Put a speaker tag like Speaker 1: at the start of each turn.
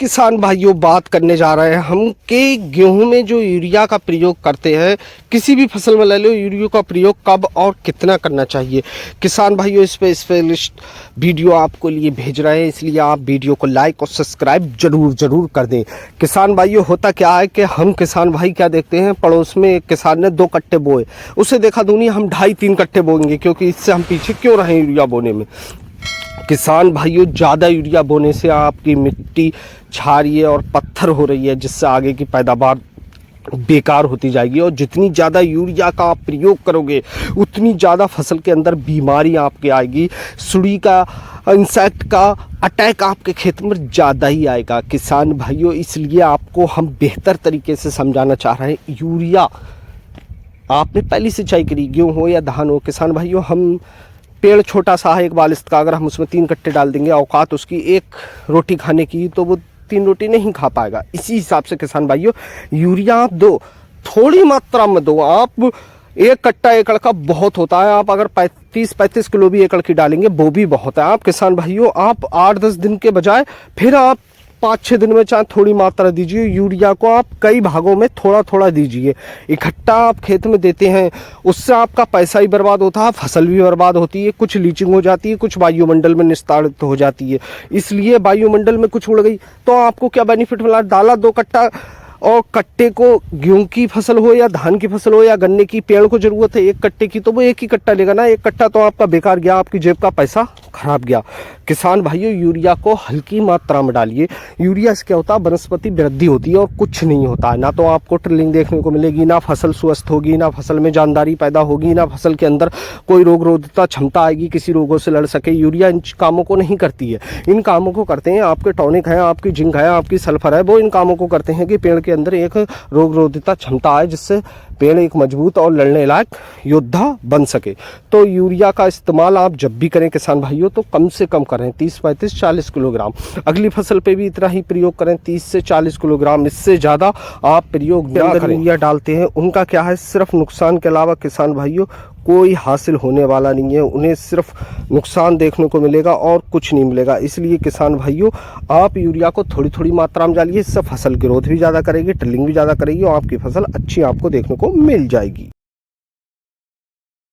Speaker 1: किसान भाइयों, बात करने जा रहे हैं हम कि गेहूं में जो यूरिया का प्रयोग करते हैं, किसी भी फसल में ले लो, यूरिया का प्रयोग कब और कितना करना चाहिए। किसान भाइयों, इस पे स्पेशलिस्ट वीडियो आपको लिए भेज रहे हैं, इसलिए आप वीडियो को लाइक और सब्सक्राइब जरूर कर दें। किसान भाइयों, होता क्या है कि हम किसान भाई क्या देखते हैं, पड़ोस में एक किसान ने 2 कट्टे बोए, उसे देखा दुनिया हम 2.5-3 कट्टे बोएंगे, क्योंकि इससे हम पीछे क्यों रहें यूरिया बोने में। किसान भाइयों, ज़्यादा यूरिया बोने से आपकी मिट्टी क्षारीय और पत्थर हो रही है, जिससे आगे की पैदावार बेकार होती जाएगी। और जितनी ज़्यादा यूरिया का आप प्रयोग करोगे, उतनी ज़्यादा फसल के अंदर बीमारी आपके आएगी। सुड़ी का, इंसेक्ट का अटैक आपके खेत में ज़्यादा ही आएगा। किसान भाइयों, इसलिए आपको हम बेहतर तरीके से समझाना चाह रहे हैं। यूरिया आपने पहली सिंचाई करी, गेहूँ हो या धान हो, किसान भाइयों, हम पेड़ छोटा सा है 1 बालिश्त का, अगर हम उसमें 3 कट्टे डाल देंगे, औकात उसकी 1 रोटी खाने की, तो वो 3 रोटी नहीं खा पाएगा। इसी हिसाब से किसान भाइयों, यूरिया आप दो, थोड़ी मात्रा में दो। आप 1 कट्टा एकड़ का बहुत होता है, आप अगर 35 किलो भी एकड़ की डालेंगे वो भी बहुत है। आप किसान भाइयों, आप 8-10 दिन के बजाय फिर आप 5-6 दिन में चाहे थोड़ी मात्रा दीजिए। यूरिया को आप कई भागों में थोड़ा दीजिए। इकट्ठा आप खेत में देते हैं, उससे आपका पैसा ही बर्बाद होता है, फसल भी बर्बाद होती है, कुछ लीचिंग हो जाती है, कुछ वायुमंडल में निस्तारित हो जाती है। इसलिए वायुमंडल में कुछ उड़ गई तो आपको क्या बेनिफिट मिला, डाला 2 कट्टा, और कट्टे को गेहूं की फसल हो या धान की फसल हो या गन्ने की, पेड़ को जरूरत है 1 कट्टे की, तो वो 1 ही कट्टा लेगा ना। 1 कट्टा तो आपका बेकार गया, आपकी जेब का पैसा खराब गया। किसान भाइयों, यूरिया को हल्की मात्रा में डालिए। यूरिया से क्या होता है, वनस्पति वृद्धि होती है और कुछ नहीं होता है। ना तो आपको ट्रिलिंग देखने को मिलेगी, ना फसल स्वस्थ होगी, ना फसल में जानदारी पैदा होगी, ना फसल के अंदर कोई रोग रोधता क्षमता आएगी, किसी रोगों से लड़ सके। यूरिया इन कामों को नहीं करती है। इन कामों को करते हैं आपके टॉनिक है, आपकी जिंक है, आपकी सल्फर है, वो इन कामों को करते हैं कि पेड़ के अंदर एक रोग रोधता क्षमता आए, जिससे पेड़ एक मजबूत और लड़ने लायक योद्धा बन सके। तो यूरिया का इस्तेमाल आप जब भी करें किसान भाइयों, तो कम से कम करें, 30-35-40 किलोग्राम। अगली फसल पे भी इतना ही प्रयोग करें, 30 से 40 किलोग्राम। इससे ज़्यादा आप प्रयोग ना करें। यूरिया डालते हैं, उनका क्या है, सिर्फ नुकसान के अलावा किसान भाइयों कोई हासिल होने वाला नहीं है। उन्हें सिर्फ नुकसान देखने को मिलेगा और कुछ नहीं मिलेगा। इसलिए किसान भाइयों, आप यूरिया को थोड़ी मात्रा में डालिए। इससे फसल ग्रोथ भी ज़्यादा करेगी, टिलिंग भी ज़्यादा करेगी और आपकी फसल अच्छी आपको देखने को मिल जाएगी।